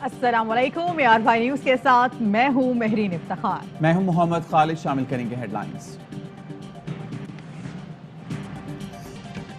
अस्सलामुअलैकुम यार भाई न्यूज के साथ मैं हूं महरीन इफ्तिखार। मैं हूं मोहम्मद खालिद। शामिल करेंगे हेडलाइंस।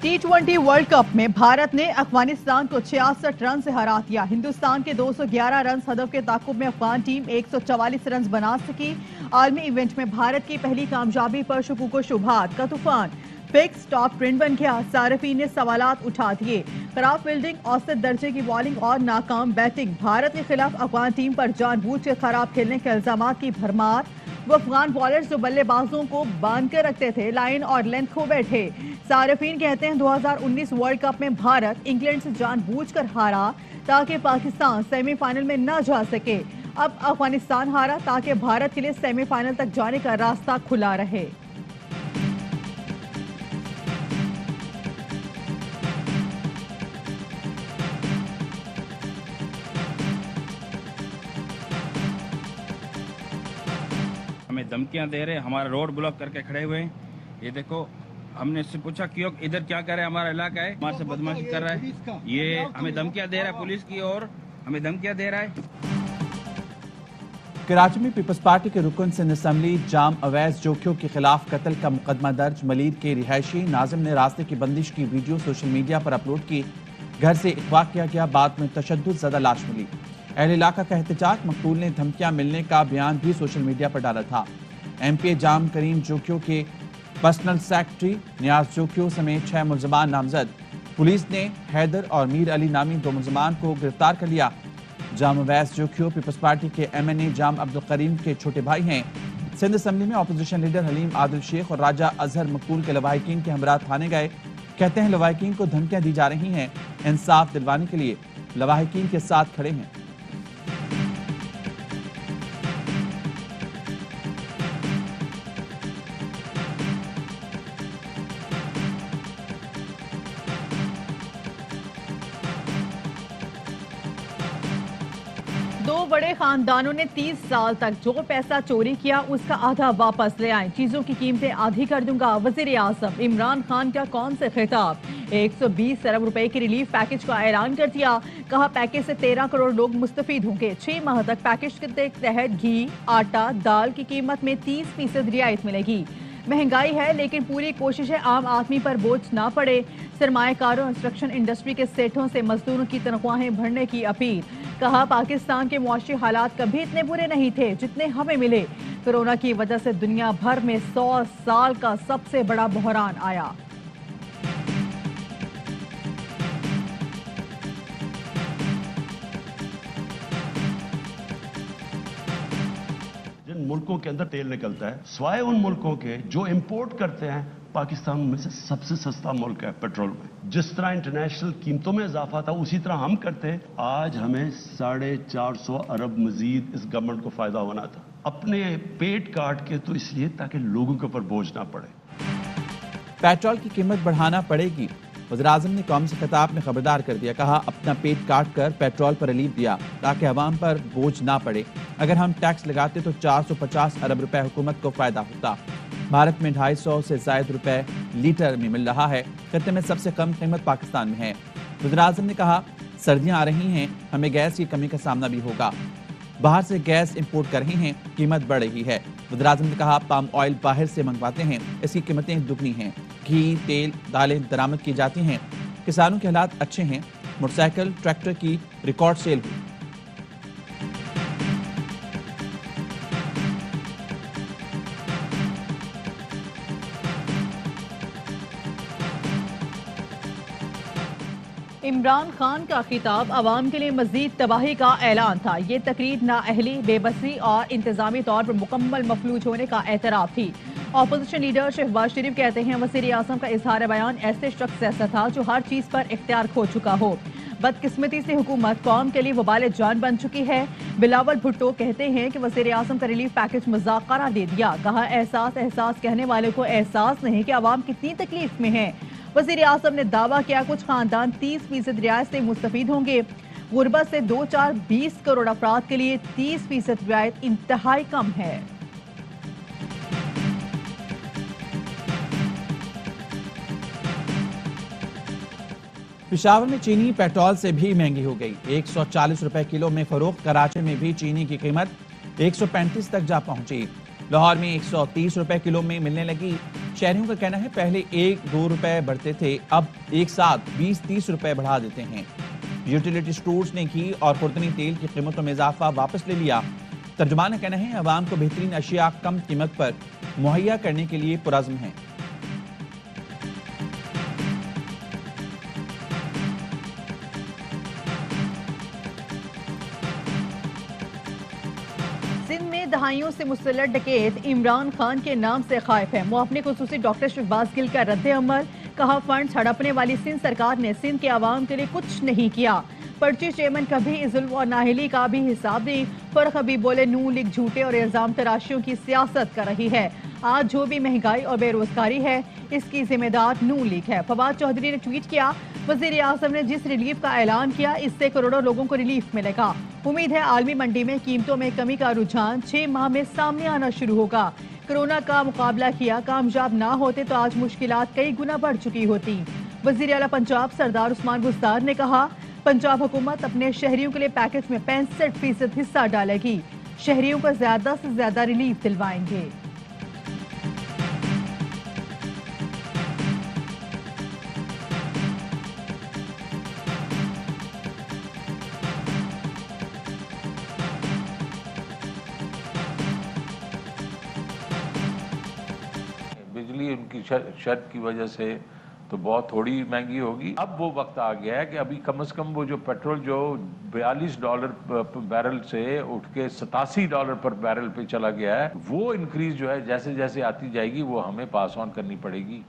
T20 वर्ल्ड कप में भारत ने अफगानिस्तान को 66 रन से हरा दिया। हिंदुस्तान के 211 रन हदफ के ताकुब में अफगान टीम 144 रन बना सकी। आलमी इवेंट में भारत की पहली कामयाबी पर शुकूको शुबहात का तूफान। फिक्स टॉप ट्रेंड बन गया। सार्फिन ने सवालात उठा दिए। खराब फील्डिंग, औसत दर्जे की बॉलिंग और नाकाम बैटिंग। भारत के खिलाफ अफगान टीम पर जानबूझकर खराब खेलने के इल्जाम की भरमार। वो अफगान बॉलर्स जो बल्लेबाजों को बांध कर रखते थे, लाइन और लेंथ खो बैठे। सार्फिन कहते हैं 2019 वर्ल्ड कप में भारत इंग्लैंड से जानबूझकर हारा ताकि पाकिस्तान सेमीफाइनल में न जा सके। अब अफगानिस्तान हारा ताकि भारत के लिए सेमीफाइनल तक जाने का रास्ता खुला रहे। हमें धमकियां दे रहे, हमारा रोड ब्लॉक करके खड़े हुए हैं। ये देखो, हमने इससे पूछा क्यों इधर क्या कर रहे हैं, हमारा इलाका है, हमारे से बदमाशी कर रहा है। ये हमें धमकियां दे रहा है, पुलिस की और हमें धमकियां दे रहा है। कराची में पीपल्स पार्टी के रुकन सिंध असम्बली जाम अवैस जोखियों के खिलाफ कत्ल का मुकदमा दर्ज। मलीर के रिहायशी नाजिम ने रास्ते की बंदिश की वीडियो सोशल मीडिया पर अपलोड की। घर से अगवा किया गया, बाद में तशद्दुद ज़दा लाश मिली। अहले इलाका का एहतजाज, मकतूल ने धमकियां मिलने का बयान भी सोशल मीडिया पर डाला था। MP जाम करीम जोखियों के पर्सनल सेक्रेटरी नियाज जोखियों समेत 6 मुलजमान नामजद। पुलिस ने हैदर और मीर अली नामी 2 मुलजमान को गिरफ्तार कर लिया। जाम अवैस जोखियों पीपल्स पार्टी के MNA जाम अब्दुल करीम के छोटे भाई हैं। सिंध असम्बली में अपोजिशन लीडर हलीम आदिल शेख और राजा अजहर मकतूल के लवाहिकीन के हमरा थाने गए। कहते हैं लवाहिकीन को धमकियां दी जा रही हैं। इंसाफ दिलवाने के लिए लवाहिकीन के साथ खड़े हैं। दो बड़े खानदानों ने 30 साल तक जो पैसा चोरी किया उसका आधा वापस ले आए। चीजों की कीमतें आधी कर दूंगा। वजीर आजम इमरान खान का कौन से खिताब। 120 अरब रुपए के रिलीफ पैकेज का ऐलान कर दिया। कहा पैकेज से 13 करोड़ लोग मुस्तफीद होंगे। 6 माह तक पैकेज के तहत घी, आटा, दाल की कीमत में 30% रियायत मिलेगी। महंगाई है लेकिन पूरी कोशिश है आम आदमी पर बोझ ना पड़े। सरमाएकारों और कंस्ट्रक्शन इंडस्ट्री के सेठों से मजदूरों की तनख्वाहें भरने की अपील। कहा पाकिस्तान के मुआशी हालात कभी इतने बुरे नहीं थे जितने हमें मिले। कोरोना की वजह से दुनिया भर में 100 साल का सबसे बड़ा बहरान आया। जिन मुल्कों के अंदर तेल निकलता है, स्वाय उन मुल्कों के जो इंपोर्ट करते हैं, पाकिस्तान में से सबसे सस्ता मुल्क है पेट्रोल में। जिस तरह इंटरनेशनल कीमतों में इजाफा था उसी तरह हम करते हैं। आज हमें 450 अरब मजीद इस गवर्नमेंट को फायदा होना था, अपने पेट काट के, तो इसलिए ताकि लोगों के ऊपर बोझ ना पड़े। पेट्रोल की कीमत बढ़ाना पड़ेगी। वज़ीर-ए-आज़म ने कौम से खिताब में खबरदार कर दिया। कहा अपना पेट काट कर पेट्रोल पर रिलीफ दिया ताकि अवाम पर बोझ ना पड़े। अगर हम टैक्स लगाते तो 450 अरब रुपए हुकूमत को फायदा होता। भारत में 250 से ज्यादा रुपए लीटर में मिल रहा है। खत्ते में सबसे कम कीमत पाकिस्तान में है। वज़ीर-ए-आज़म ने कहा सर्दियां आ रही हैं, हमें गैस की कमी का सामना भी होगा। बाहर से गैस इंपोर्ट कर रहे हैं, कीमत बढ़ रही है। वज़ीर-ए-आज़म ने कहा पाम ऑयल बाहर से मंगवाते हैं, इसकी कीमतें दुगनी हैं। घी, तेल, दालें दरामद की जाती हैं। किसानों के हालात अच्छे हैं। मोटरसाइकिल, ट्रैक्टर की रिकॉर्ड सेल हुई। इमरान खान का खिताब अवाम के लिए मजीद तबाही का ऐलान था। ये तकरीर नाअहली, बेबसी और इंतजामी तौर पर मुकम्मल मफलूज होने का एतराफ थी। अपोजिशन लीडर शहबाज शरीफ कहते हैं वज़ीर आज़म का इजहार बयान ऐसे शख्स जैसा था जो हर चीज पर इख्तियार खो चुका हो। बदकिस्मती से हुकूमत कौम के लिए वबाल जान बन चुकी है। बिलावल भुट्टो कहते हैं कि वज़ीर आज़म का रिलीफ पैकेज मजाक करार दे दिया। कहा एहसास एहसास कहने वाले को एहसास नहीं कि अवाम कितनी तकलीफ में है। वज़ीर आज़म ने दावा किया कुछ खानदान 30% रियायत से मुस्तफीद होंगे। गुर्बत से 20 करोड़ अफराद के लिए 30% रियायत इंतहाई कम है। पेशावर में चीनी पेट्रोल से भी महंगी हो गई। 140 रुपए किलो में फरोख्त। कराची में भी चीनी की कीमत 135 तक जा पहुंची। लाहौर में 130 रुपए किलो में मिलने लगी। शहरियों का कहना है पहले 1-2 रुपए बढ़ते थे, अब एक साथ 20-30 रुपए बढ़ा देते हैं। यूटिलिटी स्टोर्स ने घी और खुर्दनी तेल की कीमतों में इजाफा वापस ले लिया। तर्जुमान का कहना है अवाम को बेहतरीन अशिया कम कीमत पर मुहैया करने के लिए पुरज़्म है। सिंध में दहाइयों से मुसल्लत डकैत इमरान खान के नाम से खाइफ है। वो अपने खुसूसी डॉक्टर शहबाज गिल का रद्द अमल। कहा फंड हड़पने वाली सिंध सरकार ने सिंध के अवाम के लिए कुछ नहीं किया। पर्ची चेयरमैन कभी जुल्म और नाहली का भी हिसाब दी। फर्क अभी बोले नून लीग झूठे और इल्जाम तराशियों की सियासत कर रही है। आज जो भी महंगाई और बेरोजगारी है इसकी जिम्मेदार नून लीग है। फवाद चौधरी ने ट्वीट किया, वजीर आजम ने जिस रिलीफ का ऐलान किया इससे करोड़ों लोगों को रिलीफ मिलेगा। उम्मीद है आलमी मंडी में कीमतों में कमी का रुझान 6 माह में सामने आना शुरू होगा। कोरोना का मुकाबला किया, कामयाब ना होते तो आज मुश्किलात कई गुना बढ़ चुकी होती। वजीर आला पंजाब सरदार उस्मान बुज़दार ने कहा, पंजाब हुकूमत अपने शहरियों के लिए पैकेज में 65% हिस्सा डालेगी। शहरियों को ज्यादा से ज्यादा रिलीफ दिलवाएंगे। बिजली उनकी शर्त की वजह से तो बहुत थोड़ी महंगी होगी। अब वो वक्त आ गया है कि अभी कम से कम वो जो पेट्रोल जो $42 पर बैरल से उठ के $87 पर बैरल पे चला गया है, वो इंक्रीज जो है जैसे जैसे आती जाएगी वो हमें पास ऑन करनी पड़ेगी।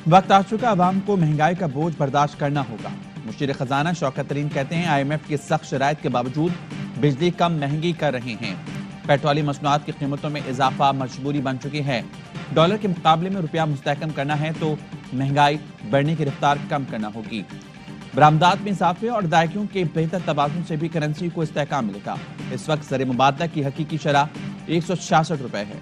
वक्त आ चुका, अवाम को महंगाई का बोझ बर्दाश्त करना होगा। मुशीर खजाना शौकत तरीन कहते हैं IMF की सख्त शराइत के बावजूद बिजली कम महंगी कर रहे हैं। पेट्रोलियम मसनूआत की कीमतों में इजाफा मजबूरी बन चुकी है। डॉलर के मुकाबले में रुपया मुस्तहकम करना है तो महंगाई बढ़ने की रफ्तार कम करना होगी। बरामदात में इजाफे और अदायगियों के बेहतर तबादुल से भी करेंसी को इस्तेहकाम मिलेगा। इस वक्त ज़र मुबादला की हकीकी शरह 166 रुपए है।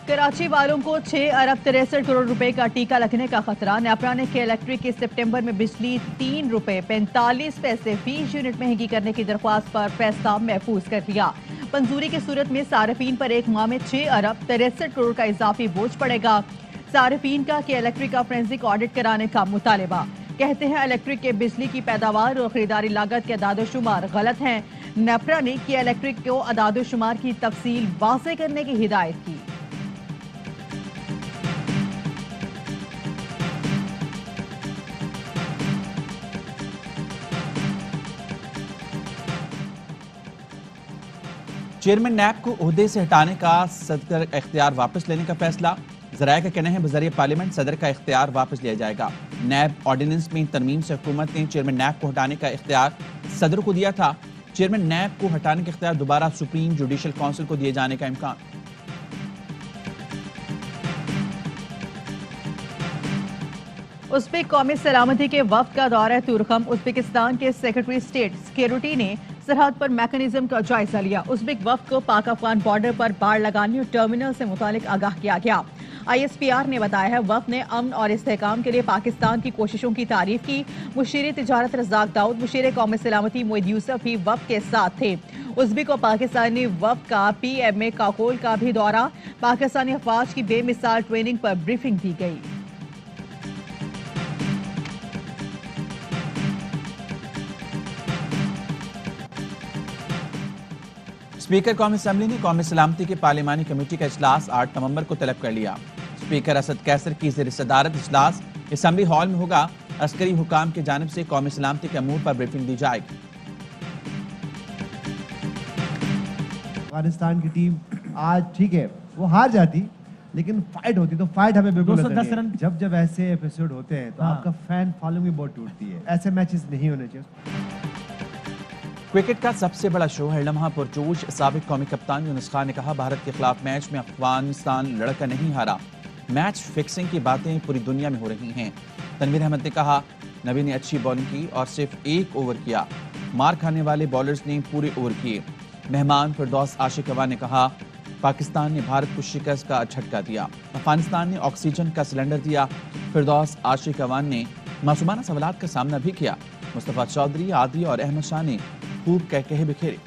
कराची वालों को 6 अरब 63 करोड़ रुपए का टीका लगने का खतरा। नेपरा ने के इलेक्ट्रिक के सितंबर में बिजली 3 रुपए 45 पैसे फी यूनिट महंगी करने की दरख्वास्त पर फैसला महफूज कर लिया। मंजूरी की सूरत में सार्फिन पर एक माह में 6 अरब 63 करोड़ का इजाफी बोझ पड़ेगा। सार्फिन का के इलेक्ट्रिक का फोरेंसिक ऑडिट कराने का मुतालबा। कहते हैं इलेक्ट्रिक के बिजली की पैदावार और खरीदारी लागत के अदादोशुमार गलत हैं। नेपरा ने के इलेक्ट्रिक को अदादोशुमार की तफसील वाज़ेह करने की हिदायत की। चेयरमैन नैब को ओहदे से हटाने का सदर का इख्तियार वापस लेने का फैसला। ज़राए का कहना है बज़रिए पार्लियामेंट सदर का इख्तियार वापस लिया जाएगा। नैब ऑर्डिनेंस में तरमीम से हुकूमत ने चेयरमैन नैब को हटाने का इख्तियार सदर को दिया था। चेयरमैन नैब को हटाने का इख्तियार दोबारा सुप्रीम जुडिशल काउंसिल को दिए जाने का इम्कान। उज़्बेक कौमी सलामती के वफ्द का दौरा तुर्कम। उज़्बेकिस्तान के सेक्रेटरी स्टेट सिक्योरिटी ने सरहद पर मैकेनिज्म का जायजा लिया। उज़्बेक वफ्द को पाक अफगान बॉर्डर पर बाड़ लगाने और टर्मिनल से मुतालिक आगाह किया गया। ISPR ने बताया है वफ्द ने अमन और इस्तेहकाम के लिए पाकिस्तान की कोशिशों की तारीफ की। मुशीर तिजारत रज़ाक दाऊद, मुशीर कौमी सलामती मोईद यूसुफ भी वफ्द के साथ थे। उज़्बेक और पाकिस्तानी वफ्द का PMA काकोल का भी दौरा। पाकिस्तानी अफवाज की बेमिसाल ट्रेनिंग पर ब्रीफिंग दी गई। स्पीकर कौमी असम्बली ने कौमी सलामती की पार्लिमानी कमेटी का इजलास 8 नवंबर को तलब कर लिया। स्पीकर असद कैसर की ज़ेर सदारत इजलास असम्बली हॉल में होगा। अस्करी हुकाम की जानिब से कौमी सलामती के अमूर पर ब्रीफिंग दी जाएगी। अफगानिस्तान की टीम आज ठीक है वो हार जाती लेकिन फाइट होती तो फाइट हमें बिल्कुल 210 रन। जब ऐसे एपिसोड होते हैं तो आपका फैन फॉलोइंग भी बहुत टूटती है। ऐसे मैचेस नहीं होने चाहिए। क्रिकेट का सबसे बड़ा शो है लम्हा पुरजोश। साबिक कौमी कप्तान यूनुस खान ने कहा भारत के खिलाफ मैच में अफगानिस्तान लड़कर नहीं हारा। मैच फिक्सिंग की बातें पूरी दुनिया में हो रही हैं। तनवीर अहमद ने कहा नबी ने अच्छी बॉलिंग की और सिर्फ 1 ओवर किया। मार खाने वाले बॉलर्स ने पूरे ओवर किए। मेहमान फिरदौस आशिकवा ने कहा, पाकिस्तान ने भारत को शिकस्त का झटका दिया। अफगानिस्तान ने ऑक्सीजन का सिलेंडर दिया। फिरदौस आशिकवा ने मासूमाना सवालात का सामना भी किया। मुस्तफा चौधरी, आदि और अहमद शाह ने खूब कह बिखेरे।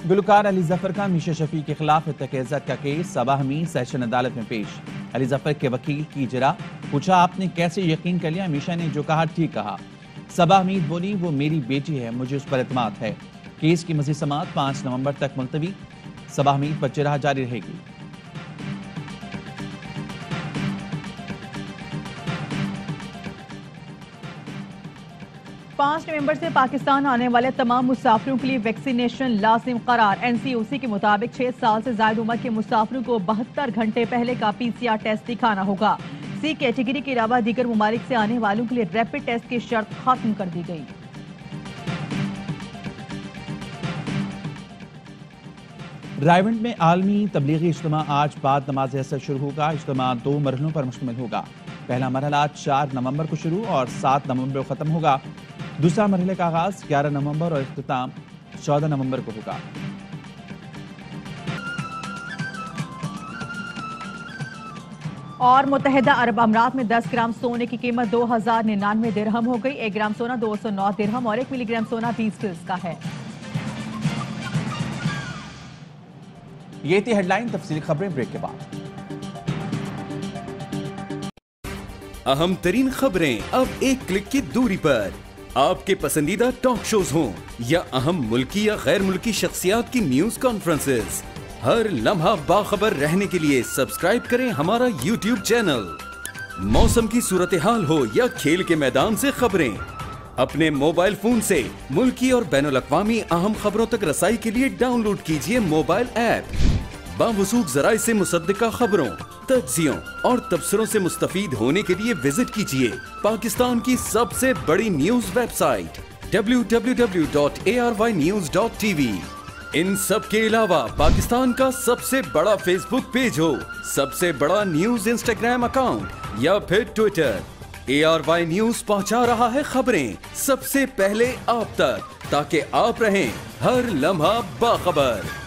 गुलकार अली जफर का मीशा शफी के खिलाफ इत्तक़ाज़त का केस सबा हमीद सेशन अदालत में पेश। अली जफर के वकील की इजरा, पूछा आपने कैसे यकीन कर लिया? मीशा ने जो कहा ठीक कहा। सबा हमीद बोली, वो मेरी बेटी है, मुझे उस पर एतमाद है। केस की मज़ीद समाअत 5 नवंबर तक मुलतवी। सबा हमीद पर जिरह जारी रहेगी। पाँच नवंबर से पाकिस्तान आने वाले तमाम मुसाफिरों के लिए वैक्सीनेशन लाजिम करार। एनसीओसी के मुताबिक 6 साल से ज्यादा उम्र के मुसाफिरों को 72 घंटे पहले का PCR टेस्ट दिखाना होगा। सी कैटेगरी के अलावा दीगर ममालिक से आने वालों के लिए रैपिड टेस्ट की शर्त खत्म कर दी गई। रायवंड में आलमी तबलीगी इज्तिमा आज बाद नमाज असर शुरू होगा। इज्तिमा 2 मरहलों पर मुश्तमिल होगा। पहला मरहला 4 नवंबर को शुरू और 7 नवंबर को खत्म होगा। दूसरा मरहले का आगाज 11 नवंबर और इख्तिताम 14 नवंबर को होगा। और मुत्तहिदा अरब अमीरात में 10 ग्राम सोने की कीमत 2099 दिरहम हो गई। 1 ग्राम सोना 209 दिरहम और 1 मिलीग्राम सोना 20 फिल्स का है। ये थी हेडलाइन। तफसीली खबरें ब्रेक के बाद। अहम तरीन खबरें अब एक क्लिक की दूरी पर। आपके पसंदीदा टॉक शोज हों या अहम मुल्की या गैर मुल्की शख्सियात की न्यूज कॉन्फ्रेंसेस, हर लम्हा बाखबर रहने के लिए सब्सक्राइब करें हमारा YouTube चैनल। मौसम की सूरत हाल हो या खेल के मैदान से खबरें, अपने मोबाइल फोन से मुल्की और बैनुल अक़वामी अहम खबरों तक रसाई के लिए डाउनलोड कीजिए मोबाइल ऐप। बावसूख ज़राए से मुसद्दिका खबरों, तज्ज़ियों और तबसरों से मुस्तफीद होने के लिए विजिट कीजिए पाकिस्तान की सबसे बड़ी न्यूज वेबसाइट www.arYnews.tv। इन सब के अलावा पाकिस्तान का सबसे बड़ा फेसबुक पेज हो, सबसे बड़ा न्यूज इंस्टाग्राम अकाउंट या फिर ट्विटर, ARY न्यूज पहुंचा रहा है खबरें सबसे पहले आप तक, ताकि आप रहें हर लम्हा बाखबर।